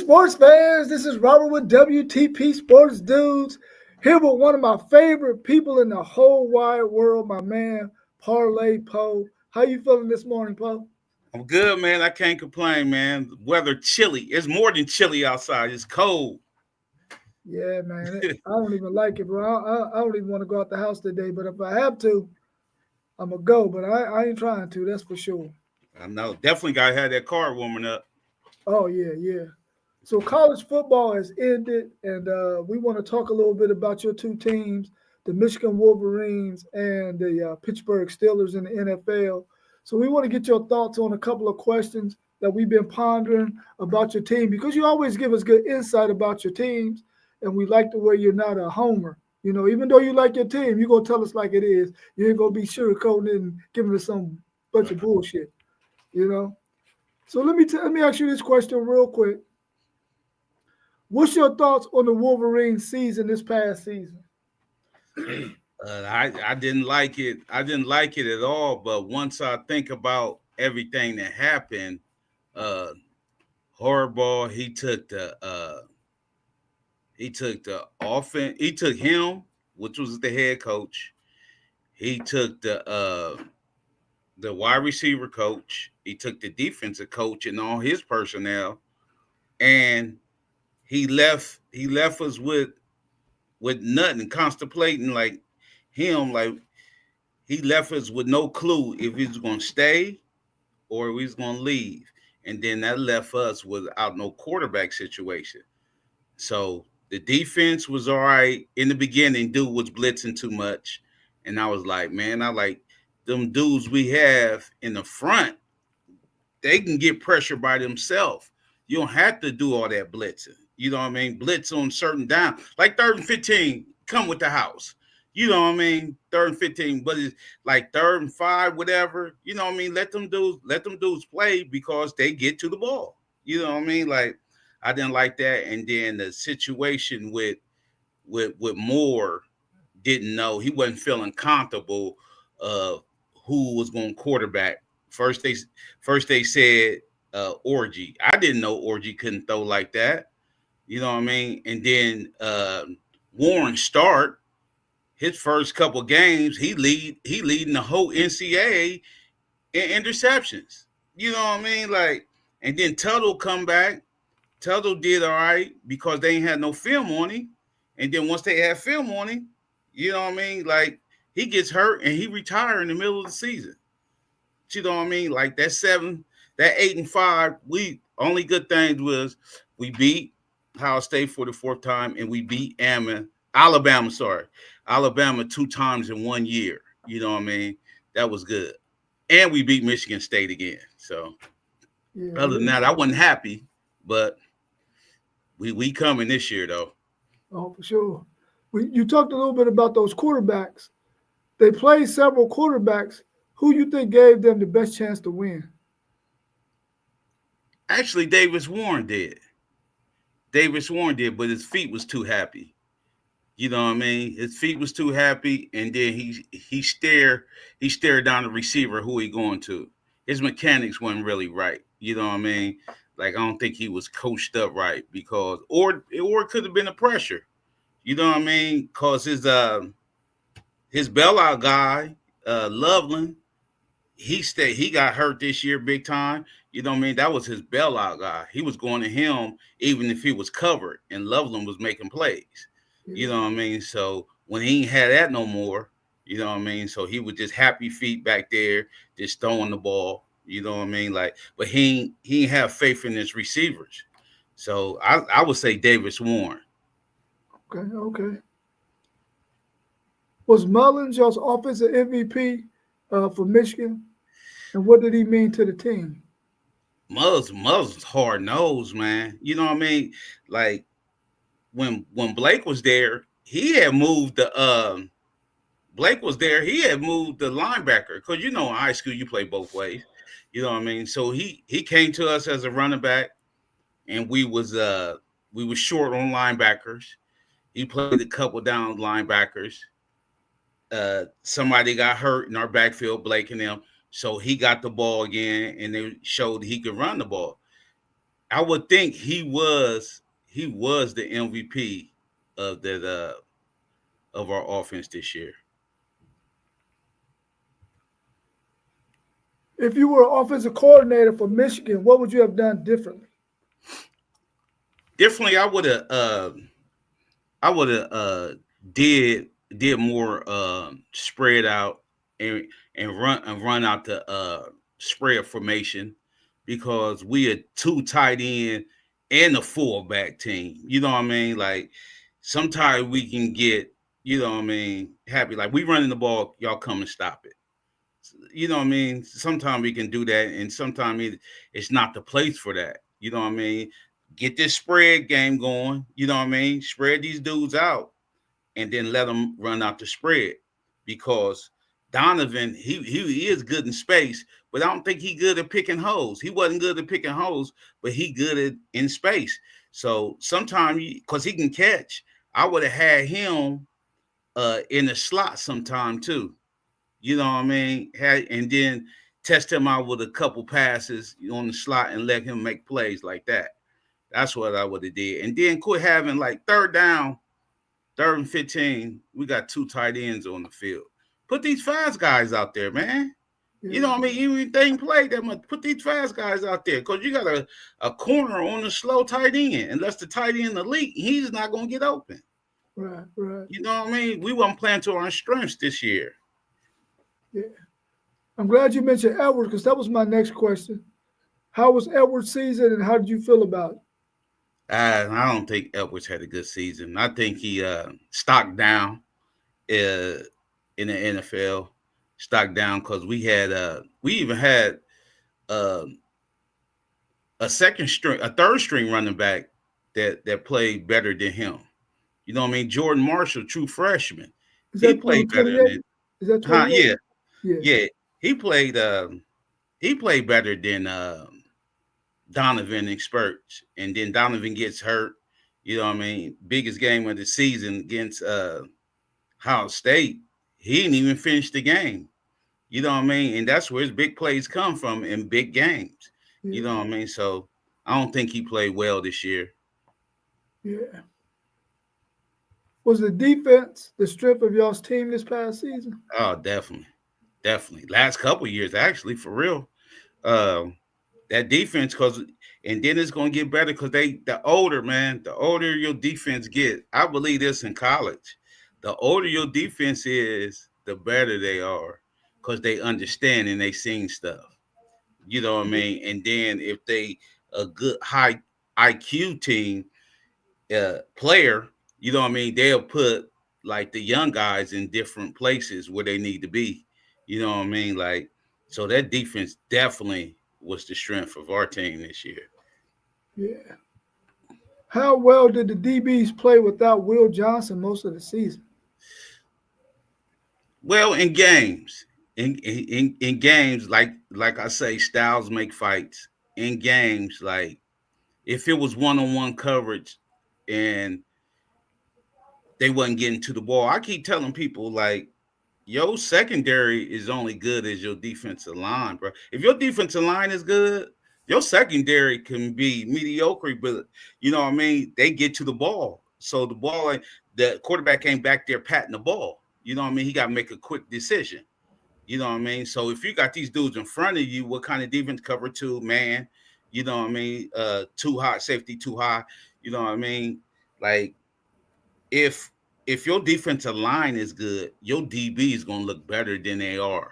sports fans. This is Robert with WTP Sports Dudes. Here with one of my favorite people in the whole wide world, my man, Parlay Po. How you feeling this morning, Po? I'm good, man. I can't complain, man. Weather chilly. It's more than chilly outside. It's cold. Yeah, man. I don't even like it, bro. I don't even want to go out the house today, but if I have to, I'm going to go. But I ain't trying to, that's for sure. I know. Definitely got to have that car warming up. Oh, yeah, yeah. So college football has ended, and we want to talk a little bit about your two teams, the Michigan Wolverines and the Pittsburgh Steelers in the NFL. So we want to get your thoughts on a couple of questions that we've been pondering about your team because you always give us good insight about your teams, and we like the way you're not a homer. You know, even though you like your team, you're gonna tell us like it is. You ain't gonna be sugarcoating it and giving us some bunch of bullshit. You know. So let me ask you this question real quick. What's your thoughts on the Wolverines season this past season? I didn't like it. I didn't like it at all. But once I think about everything that happened, uh, Horrible. He took the offense. He took him, which was the head coach. He took the wide receiver coach. He took the defensive coach and all his personnel, and he left us with nothing, contemplating like him, like he left us with no clue if he's gonna stay or if he's gonna leave. And then that left us without no quarterback situation. So the defense was all right in the beginning. Dude was blitzing too much, and I was like, man, I like them dudes we have in the front. They can get pressure by themselves. You don't have to do all that blitzing. You know what I mean? Blitz on certain down, like 3rd and 15, come with the house. You know what I mean? 3rd and 15, but it's like 3rd and 5, whatever. You know what I mean? Let them dudes play because they get to the ball. You know what I mean? Like I didn't like that. And then the situation with Moore, didn't know, he wasn't feeling comfortable of who was going to quarterback. First they first they said Orgy. I didn't know Orgy couldn't throw like that. You know what I mean? And then Warren start his first couple games. He leading the whole NCAA in interceptions. You know what I mean? Like, and then Tuttle come back. Tuttle did all right because they ain't had no film on him. And then once they had film on him, you know what I mean? Like he gets hurt and he retire in the middle of the season. You know what I mean? Like that 8-5, we only good things was we beat Ohio State for the fourth time and we beat Alabama 2 times in 1 year. You know what I mean? That was good. And we beat Michigan State again. So Yeah, other than that, I wasn't happy, but we coming this year though. oh, for sure. You talked a little bit about those quarterbacks. They played several quarterbacks. Who you think gave them the best chance to win? Actually, Davis Warren did. Davis Warren did, but his feet was too happy. You know what I mean? His feet was too happy, and then he stared down the receiver who he going to. His mechanics wasn't really right. You know what I mean? Like I don't think he was coached up right because or it could have been a pressure. You know what I mean? Cause his bailout guy, Loveland, he got hurt this year big time. You know what I mean? That was his bailout guy. He was going to him even if he was covered, and Loveland was making plays. You Yeah, know what I mean? So when he ain't had that no more, you know what I mean? So he was just happy feet back there, just throwing the ball. You know what I mean? Like, but he ain't have faith in his receivers. So I would say Davis Warren. okay, okay. Was Mullins y'all's offensive MVP for Michigan? And what did he mean to the team? Muzz hard nosed, man. You know what I mean? Like when Blake was there, he had moved the Blake was there, he had moved the linebacker because you know in high school you play both ways. You know what I mean? So he came to us as a running back, and we was short on linebackers. He played a couple down linebackers. Somebody got hurt in our backfield, Blake and them. So he got the ball again, and they showed he could run the ball. I would think he was the MVP of that of our offense this year. If you were offensive coordinator for Michigan, what would you have done differently? Definitely, I would have did more spread out and run out the spread formation because we are two tight end and a fullback team. You know what I mean? Like sometimes we can get, you know what I mean, happy. Like we running the ball, y'all come and stop it. You know what I mean? Sometimes we can do that, and sometimes it's not the place for that. You know what I mean? Get this spread game going. You know what I mean? Spread these dudes out and then let them run out the spread because Donovan, he is good in space, but I don't think he good at picking holes. He wasn't good at picking holes, but he good at in space. So sometimes because he can catch, I would have had him in the slot sometime too. You know what I mean? And then test him out with a couple passes on the slot and let him make plays like that. That's what I would have did. And then quit having like third down, third and 15, we got two tight ends on the field. Put these fast guys out there, man. You know Yeah, what I mean? Even if they ain't played that much, put these fast guys out there because you got a corner on the slow tight end. Unless the tight end elite, he's not going to get open. right, right. You know what I mean? We weren't playing to our strengths this year. Yeah. I'm glad you mentioned Edwards because that was my next question. How was Edwards' season and how did you feel about it? I don't think Edwards had a good season. I think he stocked down in the NFL, stocked down because we even had uh, a third string running back that played better than him. You know what I mean? Jordan Marshall, true freshman, Is he that played better 28? than, Is that huh? 28? Yeah, Yeah, yeah. He played he played better than Donovan in spurts, and then Donovan gets hurt. You know what I mean? Biggest game of the season against Ohio State. He didn't even finish the game. You know what I mean? And that's where his big plays come from in big games. You yeah, know what I mean? So I don't think he played well this year. yeah. Was the defense the strength of y'all's team this past season? Oh, definitely, definitely. Last couple years, actually, for real. Um, that defense, cause and then it's gonna get better because the older your defense get. I believe this in college. The older your defense is, the better they are, cause they understand and they seen stuff. You know what I mean? And then if they a good high IQ team player, you know what I mean, they'll put like the young guys in different places where they need to be. You know what I mean? Like so that defense definitely was the strength of our team this year. Yeah. How well did the DBs play without Will Johnson most of the season? Well, in games, in games, like I say, styles make fights. In games, like if it was one on one coverage and they wasn't getting to the ball, I keep telling people like your secondary is only good as your defensive line, bro. If your defensive line is good, your secondary can be mediocre, but you know what I mean? They get to the ball. So the quarterback ain't back there patting the ball. You know what I mean? He got to make a quick decision. You know what I mean? So if you got these dudes in front of you, what kind of defense cover two, man? You know what I mean? Too high, safety too high. You know what I mean? Like if your defensive line is good, your DB is gonna look better than they are.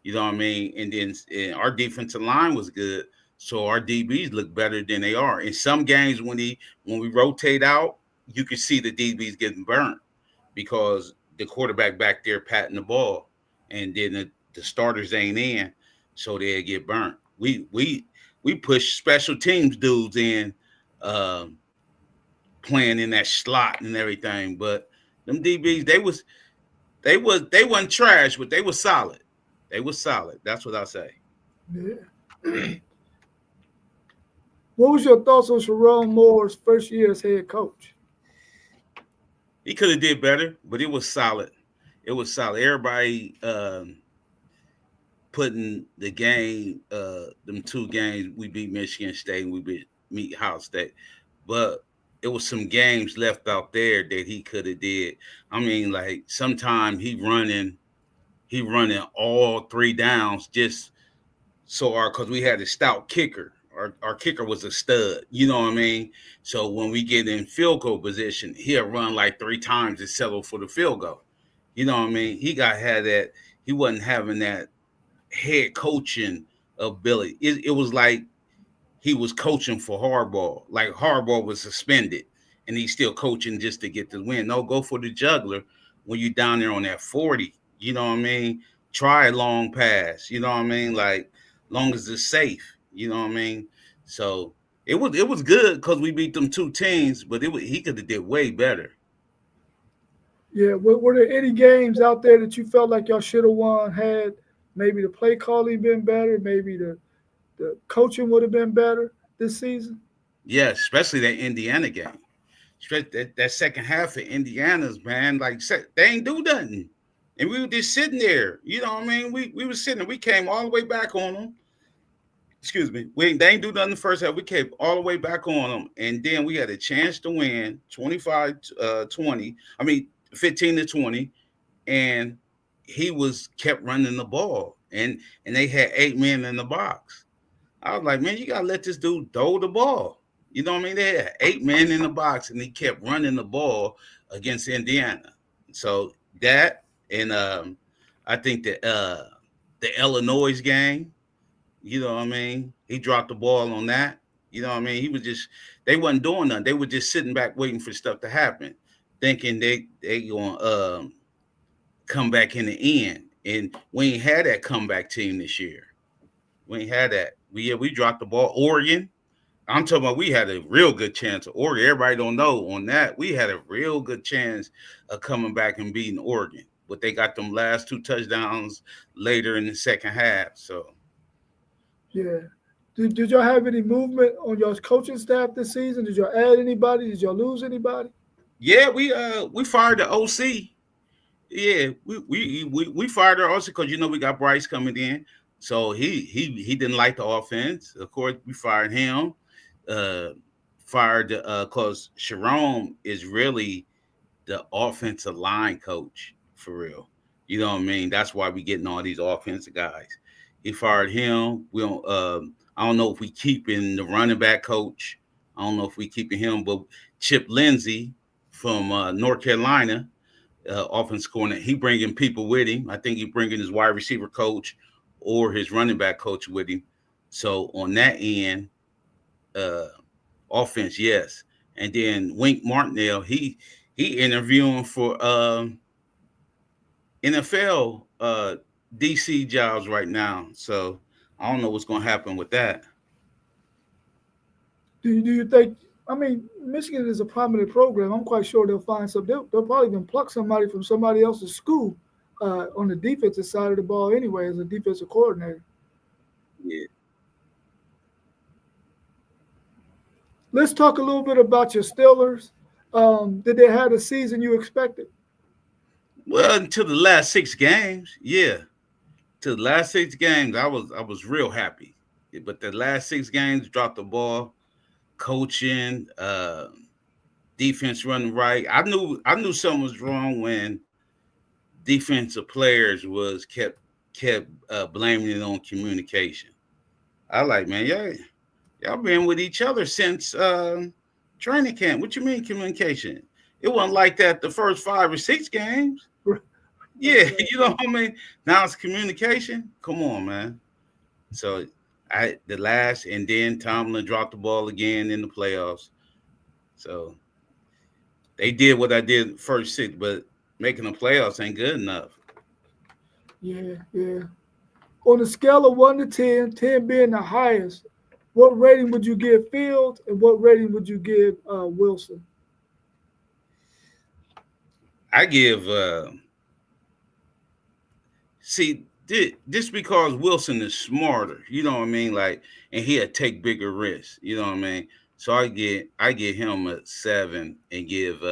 You know what I mean? And then our defensive line was good, so our DBs look better than they are. In some games, when we rotate out, you can see the DBs getting burnt because the quarterback back there patting the ball, and then the starters ain't in, so they get burnt. We push special teams dudes in. Um, Playing in that slot and everything. But them DBs, they wasn't trash, but they was solid. They was solid. That's what I say. Yeah. What was your thoughts on Sharon Moore's first year as head coach? He could have did better, but it was solid. It was solid. Everybody putting the game, them two games, we beat Michigan State and we beat meet Ohio State, but it was some games left out there that he could have did. I mean, like sometimes he running all three downs just so our because we had a stout kicker. Our kicker was a stud, you know what I mean? So when we get in field goal position, he'll run like three times to settle for the field goal. You know what I mean? Had that. He wasn't having that head coaching ability. It was like he was coaching for Harbaugh. Like Harbaugh was suspended and he's still coaching just to get the win. No, go for the juggler when you're down there on that 40. You know what I mean? Try a long pass. You know what I mean? Like long as it's safe. You know what I mean? So it was good because we beat them two teams, but he could have did way better. Yeah, were there any games out there that you felt like y'all should have won? Had maybe the play calling been better, maybe the coaching would have been better this season? Yeah, especially that Indiana game. That second half of Indiana's, man, like they ain't do nothing. And we were just sitting there. You know what I mean? We were sitting there. We came all the way back on them. Excuse me. They ain't do nothing the first half. We came all the way back on them. And then we had a chance to win 25-20. I mean, 15-20. And he was kept running the ball. And they had 8 men in the box. I was like, man, you gotta let this dude throw the ball. You know what I mean? They had 8 men in the box, and he kept running the ball against Indiana. So that, and I think the Illinois game. You know what I mean? He dropped the ball on that. You know what I mean? They wasn't doing nothing. They were just sitting back waiting for stuff to happen, thinking they gonna come back in the end. And we ain't had that comeback team this year. We ain't had that. We dropped the ball. Oregon. I'm talking about we had a real good chance of Oregon. Everybody don't know on that. We had a real good chance of coming back and beating Oregon. But they got them last two touchdowns later in the second half. So Yeah. Did y'all have any movement on y'all's coaching staff this season? Did y'all add anybody? Did y'all lose anybody? yeah, we fired the OC. Yeah, we fired our OC because we got Bryce coming in. So he didn't like the offense. Of course, we fired him. Uh, Fired because Sharon is really the offensive line coach for real. You know what I mean? That's why we getting all these offensive guys. He fired him. We don't. I don't know if we keeping the running back coach. I don't know if we keeping him, but Chip Lindsey from North Carolina, offense coordinator, he bringing people with him. I think he bringing his wide receiver coach or his running back coach with him. So on that end, uh, offense, yes. And then Wink Martindale, he interviewing for NFL DC jobs right now. So I don't know what's gonna happen with that. Do you think? I mean, Michigan is a prominent program. I'm quite sure they'll find some. They'll probably even pluck somebody from somebody else's school on the defensive side of the ball anyway as a defensive coordinator. Yeah. Let's talk a little bit about your Steelers. Did they have the season you expected? Well, until the last 6 games, yeah. To the last 6 games, I was real happy. But the last 6 games, dropped the ball, coaching, defense running right. I knew something was wrong when defensive players was kept blaming it on communication. I like, man, y'all been with each other since training camp. What you mean communication? It wasn't like that the first 5 or 6 games. Yeah, Okay. you know what I mean. Now it's communication. Come on, man. So the last, and then Tomlin dropped the ball again in the playoffs. So they did what I did first 6, but making the playoffs ain't good enough. Yeah, yeah. On a scale of 1 to 10, 10 being the highest, what rating would you give Fields and what rating would you give Wilson? I give see this because Wilson is smarter, you know what I mean? Like, and he'll take bigger risks, you know what I mean? So I get him a 7 and give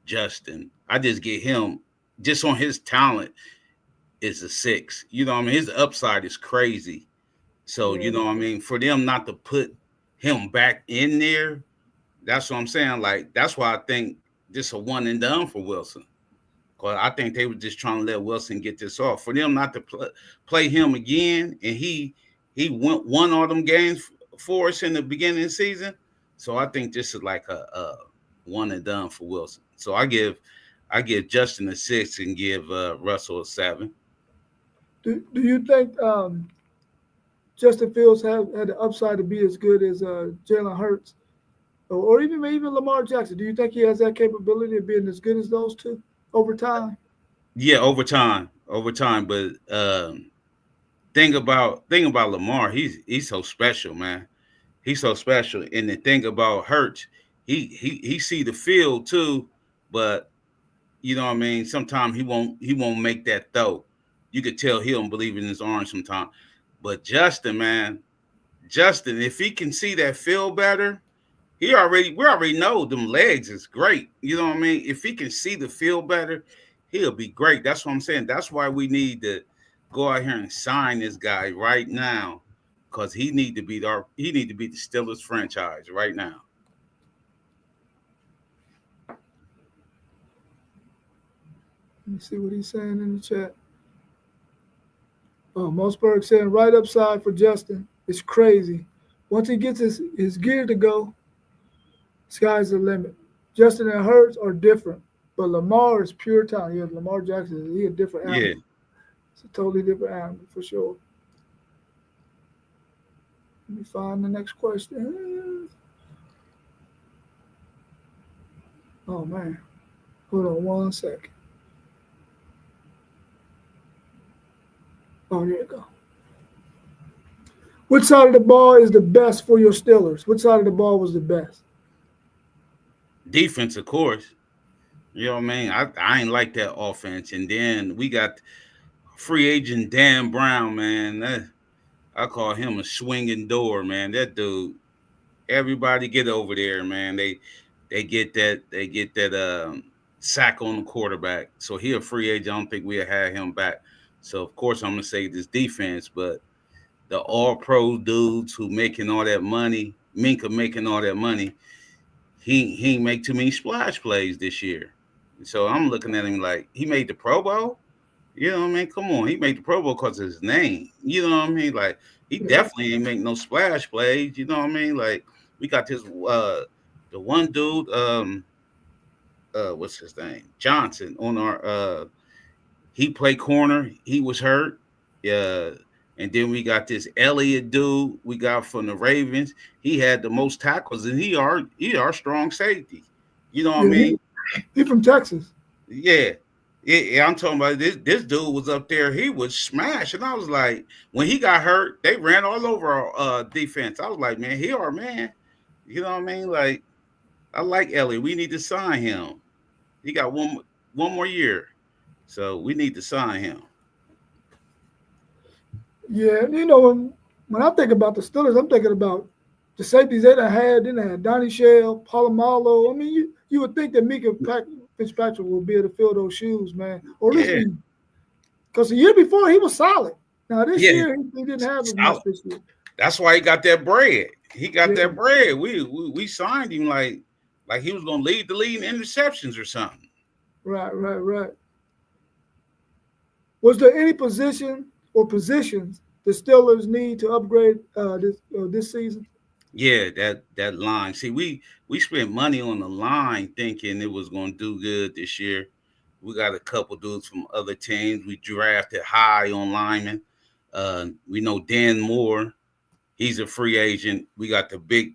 Justin. I just get him just on his talent is a 6. You know what I mean? His upside is crazy. So, you Yeah, know what I mean? For them not to put him back in there. That's what I'm saying. Like that's why I think this a one and done for Wilson. Cause I think they were just trying to let Wilson get this off. For them not to play him again, and he won all them games for us in the beginning of the season. So I think this is like a one and done for Wilson. So I give Justin a 6 and give Russell a 7. Do you think Justin Fields had the upside to be as good as Jalen Hurts, or even Lamar Jackson? Do you think he has that capability of being as good as those two over time? Yeah, over time. But thing about Lamar, he's so special, man. He's so special. And the thing about Hurts, he see the field too, but you know what I mean. Sometimes he won't make that throw. You could tell he don't believe in his arm sometimes. But Justin, man, Justin, if he can see that field better, we already know them legs is great. You know what I mean? If he can see the field better, he'll be great. That's what I'm saying. That's why we need to go out here and sign this guy right now, because he need to be the Steelers franchise right now. Let me see what he's saying in the chat. Oh, Mossberg saying right upside for Justin. It's crazy. Once he gets his gear to go, sky's the limit. Justin and Hurts are different, but Lamar is pure talent. Yeah, Lamar Jackson, he a different Yeah. animal. It's a totally different animal for sure. Let me find the next question. Oh man, hold on one second. Oh, there you go. Which side of the ball is the best for your Steelers? Which side of the ball was the best? Defense, of course. You know what I mean? I ain't like that offense. And then we got free agent Dan Brown, man. I call him a swinging door, man. That dude, everybody get over there, man. They get that sack on the quarterback. So he a free agent. I don't think we'll have him back. So of course I'm gonna say this defense, but the all pro dudes who making all that money, Minka making all that money, he ain't make too many splash plays this year. So I'm looking at him like he made the Pro Bowl. You know what I mean? Come on, he made the Pro Bowl because of his name. You know what I mean? Like he Yeah. definitely ain't make no splash plays. You know what I mean? Like we got this the one dude what's his name, Johnson, on our he played corner. He was hurt. Uh, and then we got this Elliott dude we got from the Ravens. He had the most tackles, and he our strong safety. You know what I Yeah, mean? he from Texas. Yeah. Yeah, I'm talking about this dude was up there. He was smashed, and I was like, when he got hurt, they ran all over our defense. I was like, man, he our man. You know what I mean? Like, I like Elliott. We need to sign him. He got one more year, so we need to sign him. Yeah, when I think about the Steelers, I'm thinking about the safeties they done had. Then they had Donnie Shell, Palomalo. I mean, you would think that Fitzpatrick will be able to fill those shoes, man. Or at least Yeah, because the year before he was solid. Now this yeah. year he didn't have as much Solid. this year. That's why he got that bread. He got Yeah, that bread. We signed him like he was gonna lead the league in interceptions or something. right. Was there any position or positions the Steelers need to upgrade this season? Yeah, that line. See, we spent money on the line thinking it was gonna do good this year. We got a couple dudes from other teams. We drafted high on linemen. We know Dan Moore. He's a free agent. We got the big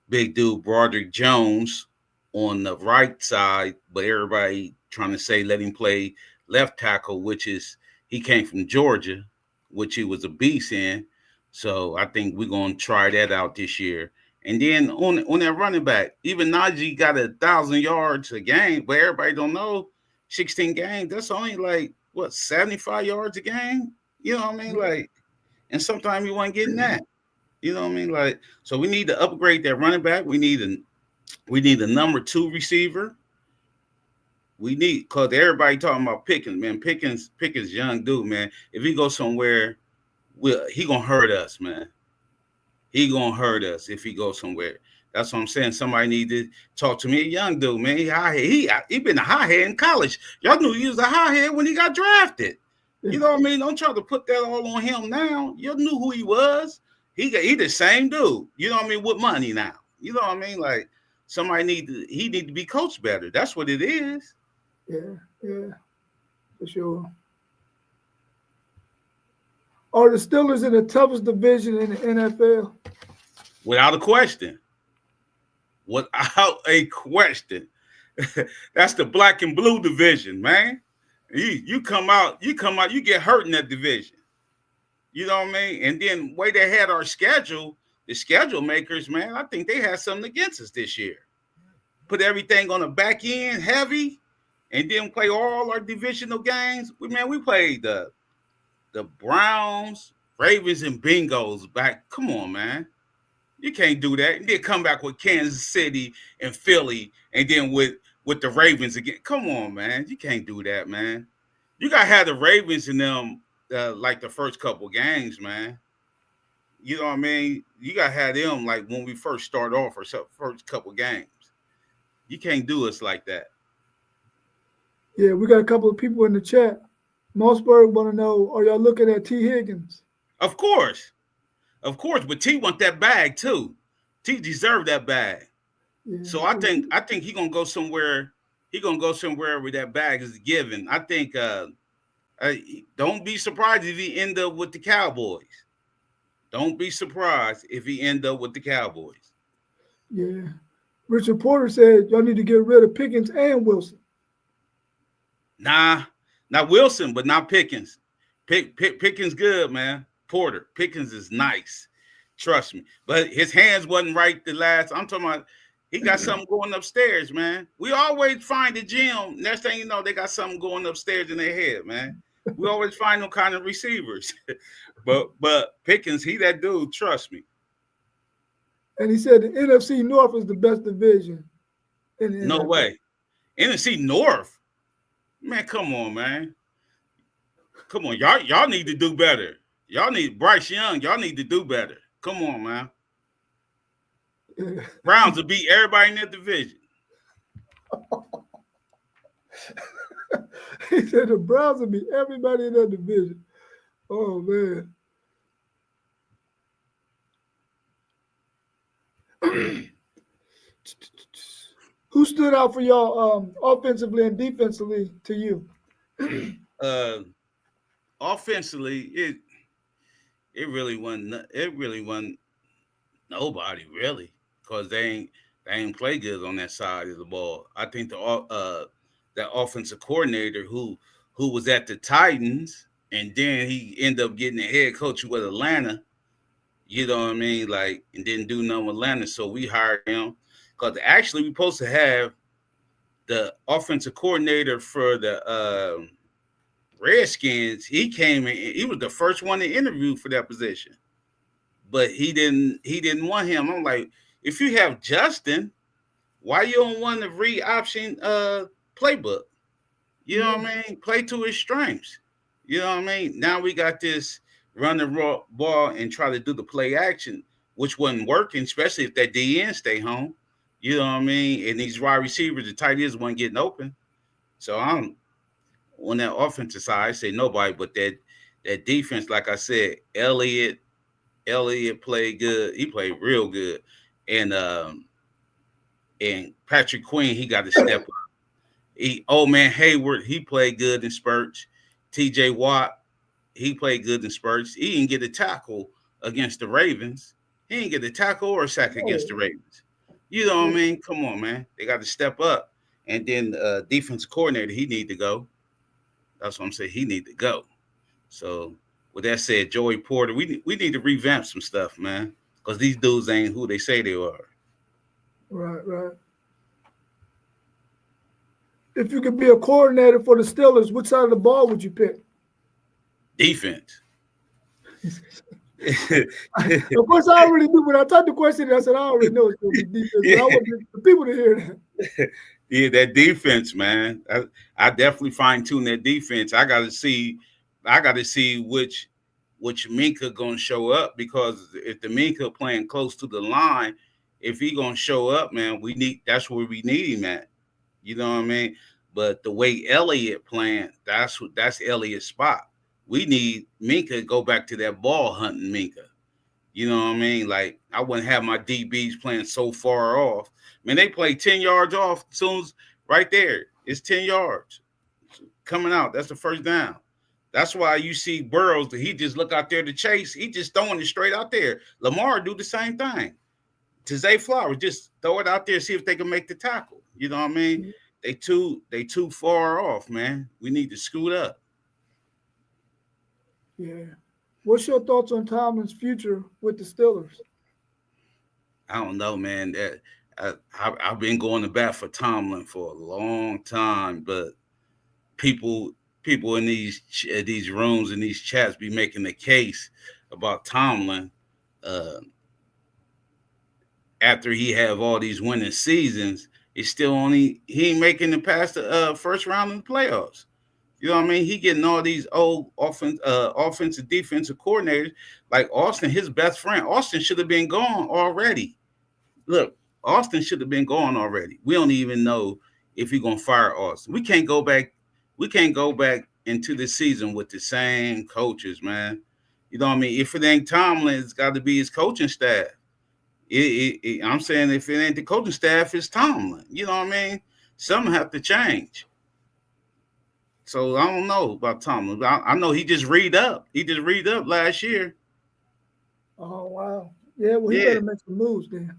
dude Broderick Jones on the right side, but everybody trying to say let him play left tackle, which is he came from Georgia, which he was a beast in. So I think we're gonna try that out this year. And then on that running back, even Najee got 1,000 yards a game, but everybody don't know 16 games. That's only like what 75 yards a game. You know what I mean? Like, and sometimes you weren't getting that. You know what I mean? Like, so we need to upgrade that running back. We need a number two receiver. We need because everybody talking about Pickens, man. Pickens, young dude, man. If he goes somewhere, he gonna hurt us, man. He gonna hurt us if he goes somewhere. That's what I'm saying. Somebody need to talk to me. A young dude, man. He been a hothead in college. Y'all knew he was a hothead when he got drafted. You know what I mean? Don't try to put that all on him now. You knew who he was. He the same dude. You know what I mean? With money now. You know what I mean? Like somebody need to be coached better. That's what it is. Yeah, for sure. Are the Steelers in the toughest division in the NFL? Without a question. Without a question. That's the black and blue division, man. You come out, you get hurt in that division. You know what I mean? And then way they had our schedule, the schedule makers, man, I think they had something against us this year. Put everything on the back end heavy, and then play all our divisional games. We played the Browns, Ravens, and Bengals back. Come on, man. You can't do that. And then come back with Kansas City and Philly, and then with the Ravens again. Come on, man. You can't do that, man. You got to have the Ravens in them like the first couple games, man. You know what I mean? You got to have them like when we first start off or first couple games. You can't do us like that. Yeah, we got a couple of people in the chat. Mossberg want to know, are y'all looking at T. Higgins? Of course. But T want that bag too. T deserved that bag. Yeah, so I think he gonna go somewhere. He gonna go somewhere where that bag is given. I think don't be surprised if he end up with the Cowboys. Don't be surprised if he end up with the Cowboys. Yeah. Richard Porter said y'all need to get rid of Pickens and Wilson. Nah, not Wilson, but not Pickens. Pickens good, man. Porter. Pickens is nice. Trust me. But his hands wasn't right the last. I'm talking about he got something going upstairs, man. We always find the gym. Next thing you know, they got something going upstairs in their head, man. We always find them kind of receivers. but Pickens, he that dude, trust me. And he said the NFC North is the best division. No way. NFC North? Man, come on, man. Come on. Y'all need to do better. Y'all need Bryce Young. Y'all need to do better. Come on, man. Browns will beat everybody in that division. He said the Browns will beat everybody in that division. Oh, man. Who stood out for y'all offensively and defensively to you? Offensively, it really wasn't nobody really, because they ain't play good on that side of the ball. I think that offensive coordinator who was at the Titans, and then he ended up getting the head coach with Atlanta. You know what I mean? Like, and didn't do nothing with Atlanta, so we hired him. Because actually, we're supposed to have the offensive coordinator for the Redskins. He came in. He was the first one to interview for that position, but he didn't want him. I'm like, if you have Justin, why you don't want the re-option playbook? You know what I mean? Play to his strengths. You know what I mean? Now we got this run the raw ball and try to do the play action, which wasn't working, especially if that DN stay home. You know what I mean? And these wide receivers, the tight ends weren't getting open. So I'm on that offensive side, I say nobody, but that defense, like I said, Elliott played good. He played real good. And Patrick Queen, he got to step up. Old man Hayward, he played good in spurts. TJ Watt, he played good in spurts. He didn't get a tackle against the Ravens. He didn't get a tackle or a sack against the Ravens. You know what I mean? Come on, man. They got to step up. And then defensive coordinator, he need to go. That's what I'm saying. He need to go. So with that said, Joey Porter, we need to revamp some stuff, man, because these dudes ain't who they say they are. Right. If you could be a coordinator for the Steelers, which side of the ball would you pick? Defense. Of course, I already knew. When I typed the question, I said, I already know it's going to be defense. But I want the people to hear that. Yeah, that defense, man. I definitely fine tune that defense. I got to see which which Minka gonna show up, because if the Minka playing close to the line, if he gonna show up, man, that's where we need him at. You know what I mean? But the way Elliott playing, that's Elliott's spot. We need Minka to go back to that ball hunting Minka. You know what I mean? Like, I wouldn't have my DBs playing so far off. Man, they play 10 yards off soon as right there. It's 10 yards coming out. That's the first down. That's why you see Burrows, he just look out there to chase. He just throwing it straight out there. Lamar do the same thing. To Zay Flowers, just throw it out there, see if they can make the tackle. You know what I mean? They too far off, man. We need to scoot up. Yeah. What's your thoughts on Tomlin's future with the Steelers? I don't know, man. I've been going to bat for Tomlin for a long time, but people in these rooms and these chats be making the case about Tomlin after he have all these winning seasons. It's still he ain't making it past the first round of the playoffs. You know what I mean? He getting all these old offensive defensive coordinators like Austin, his best friend. Austin should have been gone already. Look, Austin should have been gone already. We don't even know if he's gonna fire Austin. We can't go back into the season with the same coaches, man. You know what I mean? If it ain't Tomlin, it's got to be his coaching staff. I'm saying if it ain't the coaching staff, it's Tomlin. You know what I mean? Something have to change. So I don't know about Tomlin. I know he just read up. He just read up last year. Oh, wow. Yeah, well, he better make some moves then.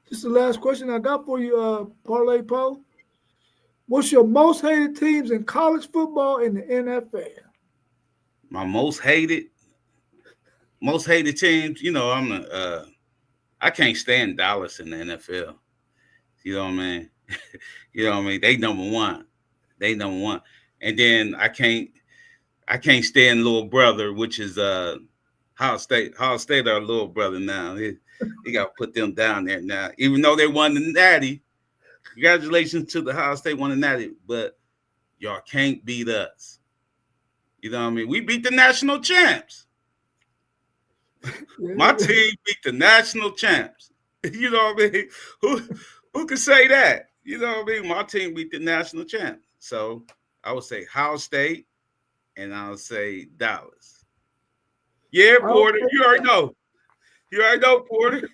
This is the last question I got for you, Parlay Po. What's your most hated teams in college football and the NFL? My most hated teams, you know, I can't stand Dallas in the NFL. You know what I mean? You know what I mean? They number one. And then I can't stand little brother, which is Ohio State. Ohio State our little brother now. He got to put them down there now. Even though they won the Natty. Congratulations to the Ohio State won the Natty, but y'all can't beat us. You know what I mean? We beat the national champs. My team beat the national champs. You know what I mean? Who could say that? You know what I mean? My team beat the national champs. So I would say Ohio State, and I would say Dallas. Yeah, Porter. You already know. Porter.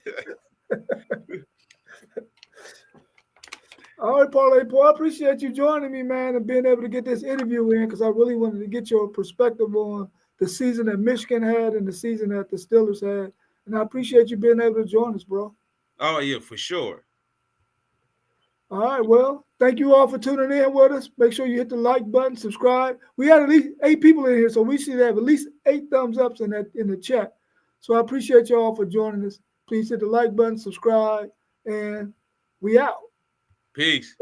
All right, Parlay Po, I appreciate you joining me, man, and being able to get this interview in, because I really wanted to get your perspective on the season that Michigan had and the season that the Steelers had. And I appreciate you being able to join us, bro. Oh, yeah, for sure. All right, well, thank you all for tuning in with us. Make sure you hit the like button, subscribe. We had at least 8 people in here, so we should have at least 8 thumbs ups in the chat. So I appreciate you all for joining us. Please hit the like button, subscribe, and we out. Peace.